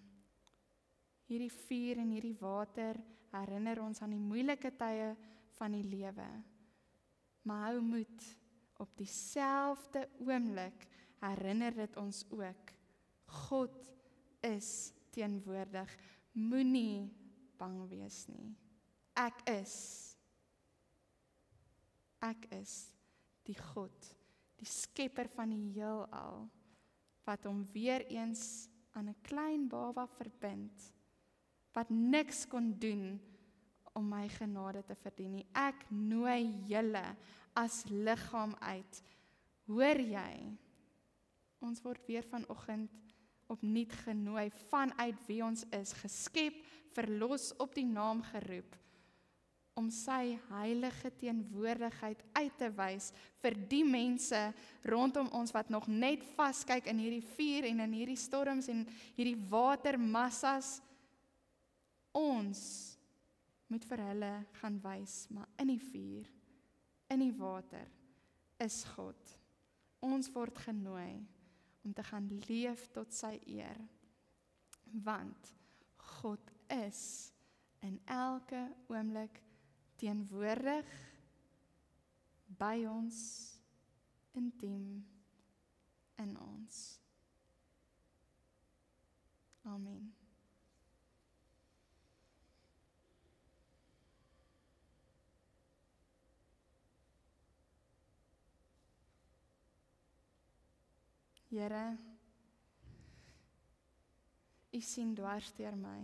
hierdie vuur en hierdie water herinner ons aan die moeilike tye van die lewe. Maar hou moed, op dieselfde oomblik herinner dit ons ook, God is teenwoordig, moenie bang wees nie. Ek is die God, die skepper van die heelal, wat hom weer eens aan 'n klein baba verbind, wat niks kon doen om my genade te verdien nie. Ek nooi julle as liggaam uit. Hoor jy? Ons word weer vanoggend opnuut genooi vanuit wie ons is, geskep, verlos, op die naam geroep, om sy heilige teenwoordigheid uit te wys vir die mense rondom ons wat nog net vaskyk in hierdie vuur en in hierdie storms en hierdie watermassas. Ons moet vir hulle gaan wys, maar in die vuur, in die water, is God. Ons word genooi om te gaan leef tot sy eer, want God is in elke oomblik teenwoordig by ons, intiem in ons. Amen. Here, U sien dwars deur my.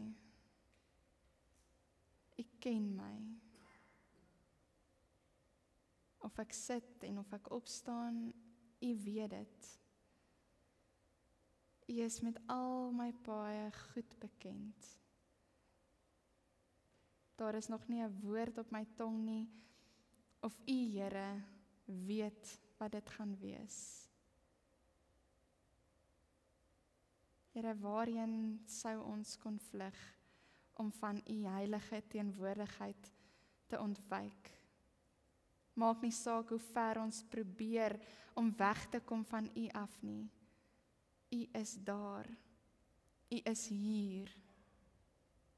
U ken my. Of ek sit en of ek opstaan, U weet dit. U is met al my paaie goed bekend. Daar is nog nie 'n woord op my tong nie, of U, Here, weet wat dit gaan wees. Here, waarheen sou ons kon vlug om van U heilige teenwoordigheid te ontwyk? Maak nie saak hoe ver ons probeer om weg te kom van U af nie. U is daar. U is hier,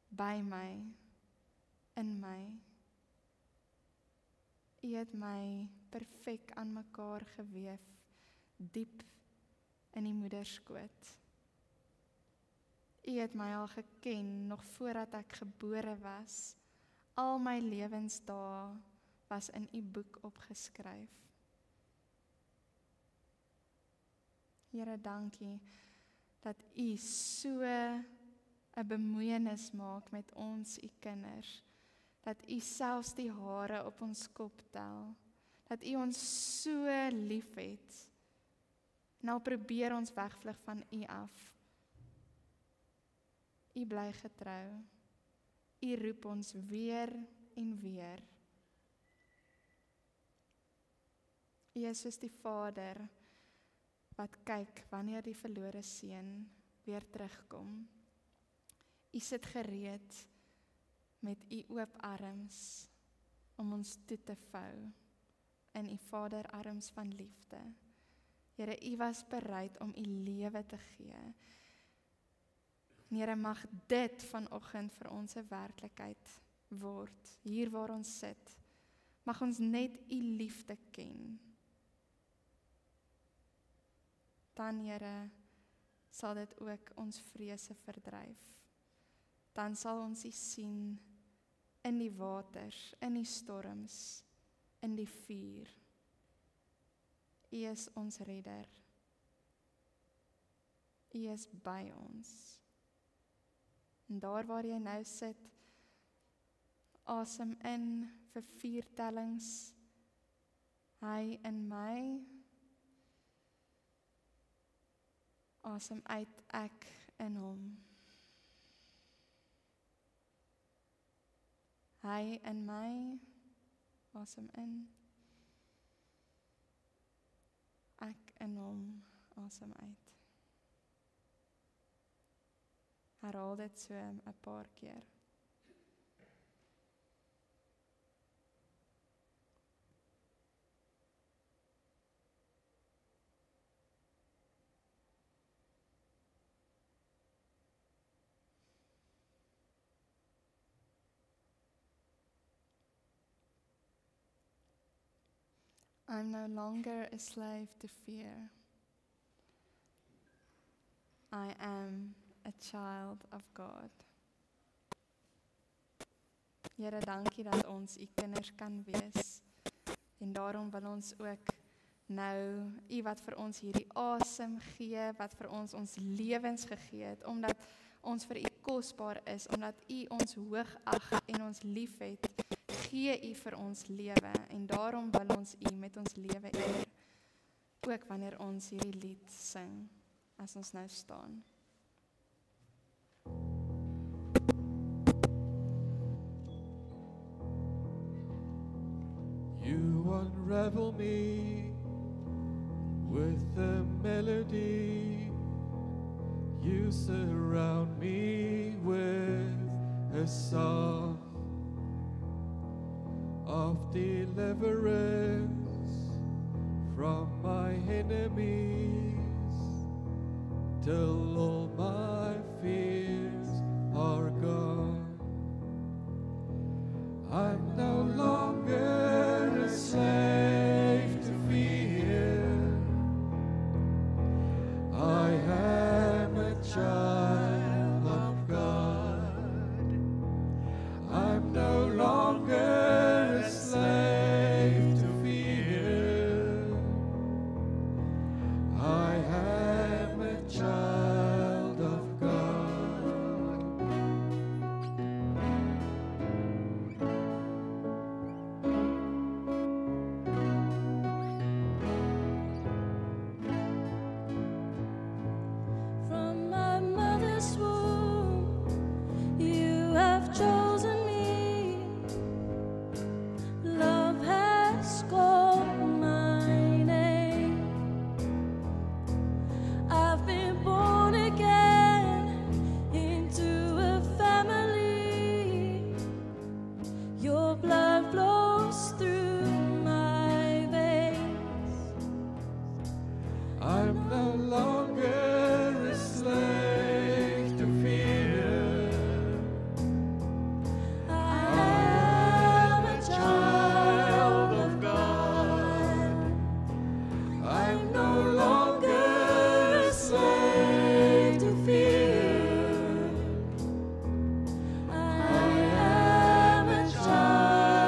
by my, in my. U het my perfek aan mekaar geweef, diep in die moederskoot. U het my al geken, nog voordat ek gebore was. Al my lewensdae was in U boek opgeskryf. Here, dankie dat U so 'n bemoeienis maak met ons, U kinders. Dat U selfs die hare op ons kop tel. Dat U ons so liefhet. Nou probeer ons wegvlug van U af. U bly getrou. U roep ons weer en weer. U is soos die Vader wat kyk wanneer die verlore seun weer terugkom. U sit gereed met U oop arms om ons toe te vou in U Vaderarms van liefde. Here, U was bereid om U lewe te gee. En Here, mag dit vanoggend vir ons 'n werklikheid word, hier waar ons sit. Mag ons net U liefde ken. Dan, Here, sal dit ook ons vrese verdryf. Dan sal ons U sien in die waters, in die storms, in die vuur. U is ons redder. U is by ons. En daar waar jy nou sit, asem in vir 4 tellings. Hy in my. Asem uit, ek in hom. Hy in my. Asem in. Ek in hom. Asem uit. Herhaal dit so 'n paar keer. I'm no longer a slave to fear. I am a child of God. Here, dankie dat ons U kinders kan wees. En daarom wil ons ook nou U wat vir ons hierdie asem gee, wat vir ons lewens gegee het, omdat ons vir U kosbaar is, omdat U ons hoog ag en ons liefhet, gee U vir ons lewe en daarom wil ons U met ons lewe eer. Ook wanneer ons hierdie lied sing, as ons nou staan. You unravel me with a melody. You surround me with a song of deliverance from my enemies, till all my fears are gone. I'm no longer a slave to fear. I am a child of God. I'm no longer a slave to fear. I am a child of God. From my mother's womb, you have chosen me. Love has called my name. I've been born again into a family. Your blood flows through my veins. I'm no longer a slave to fear. I am a child of God. I'm no longer a slave to fear. I am a child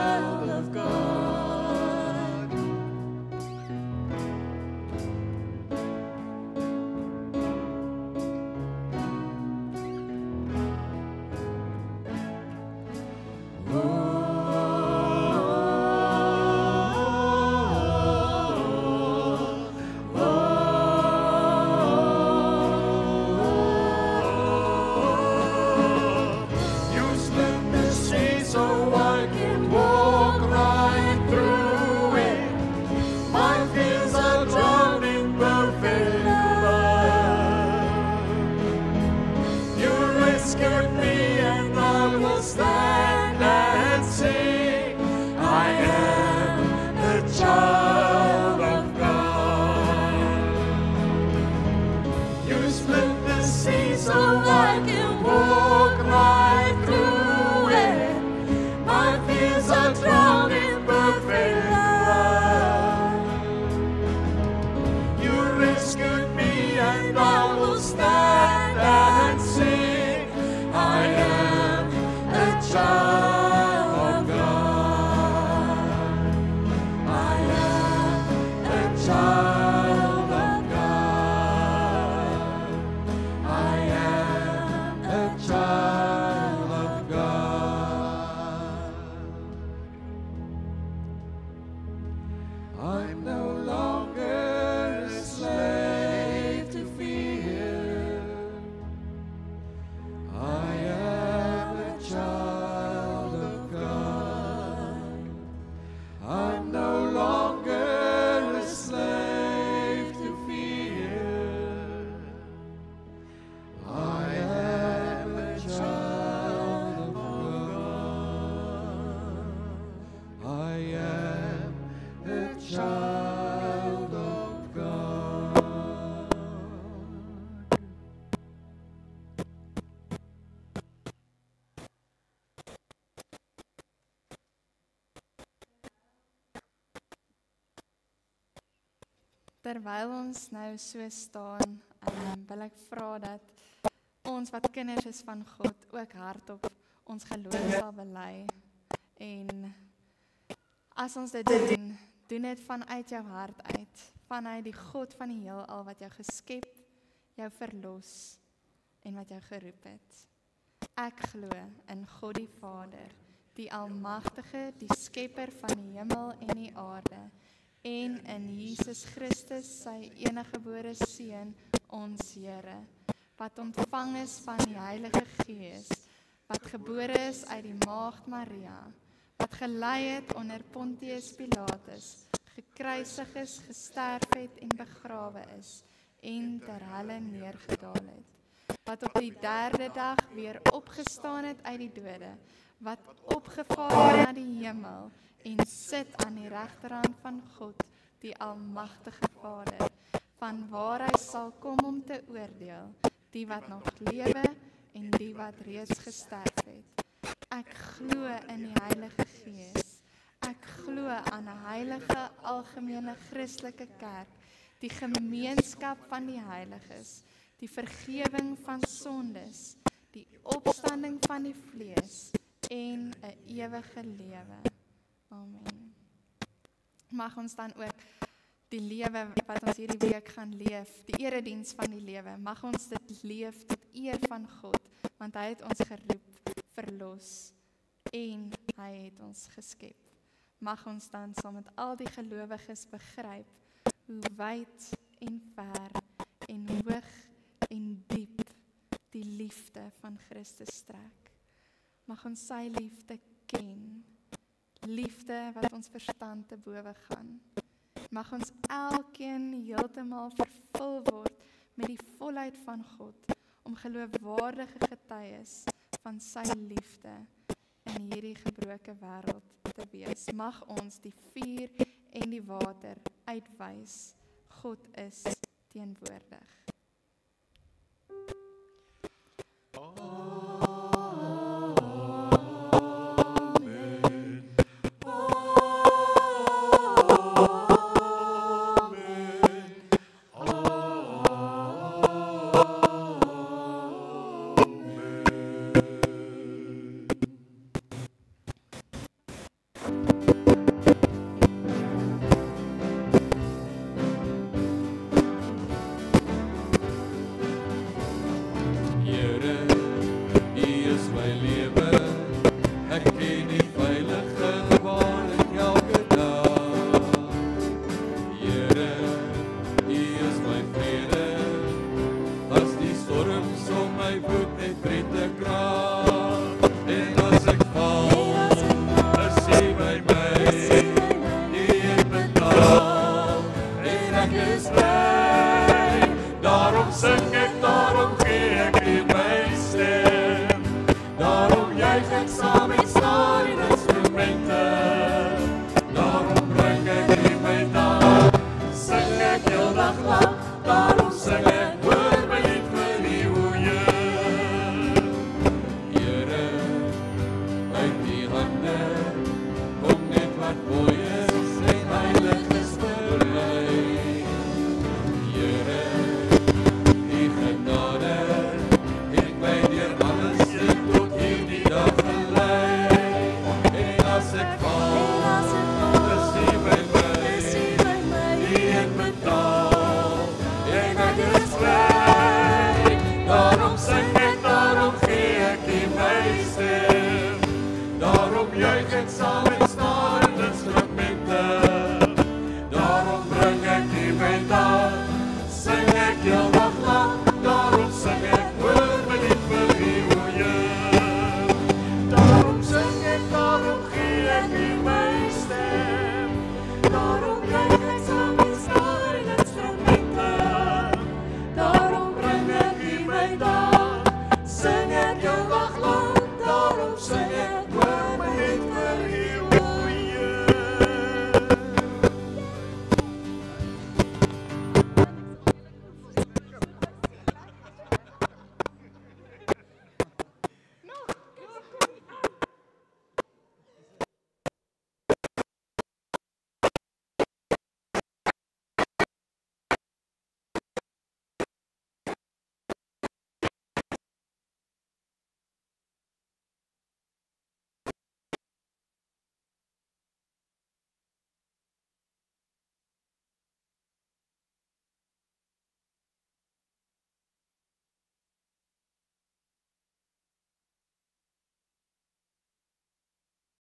child of God. Terwyl ons nou so staan, wil ek vra dat ons wat kinders is van God ook hardop ons geloof sal bely. En as ons dit doen, doen dit vanuit jou hart uit, vanuit die God van die heelal wat jou geskep, jou verlos en wat jou geroep het. Ek glo in God die Vader, die Almagtige, die Skepper van die hemel en die aarde, en in Jesus Christus, sy eniggebore Seun, ons Here, wat ontvang is van die Heilige Gees, wat gebore is uit die Maagd Maria, wat gelei het onder Pontius Pilatus, gekruisig is, gesterf het en begrawe is, en ter helle neergedaal het, wat op die 3de dag weer opgestaan het uit die dode, wat opgevaar het na die hemel, en sit aan die regterhand van God, die Almagtige Vader, van waar hy sal kom om te oordeel, die wat nog lewe en die wat reeds gesterf het. Ek glo in die Heilige Gees. Ek glo aan 'n heilige, algemene Christelike kerk, die gemeenskap van die heiliges, die vergewing van sondes, die opstanding van die vlees en 'n ewige lewe. Amen. Mag ons dan ook die lewe wat ons hierdie week gaan leef, die erediens van die lewe, mag ons dit leef tot eer van God, want hy het ons geroep, verlos en hy het ons geskep. Mag ons dan saam met al die gelowiges begryp hoe wyd en ver en hoog en diep die liefde van Christus strek. Mag ons sy liefde ken, liefde wat ons verstand te bowe gaan. Mag ons elkeen heeltemal vervul word met die volheid van God, om geloofwaardige getuies van sy liefde in hierdie gebroke wêreld te wees. Mag ons die vuur en die water uitwys. God is teenwoordig. Daarom juich ek saam met staan.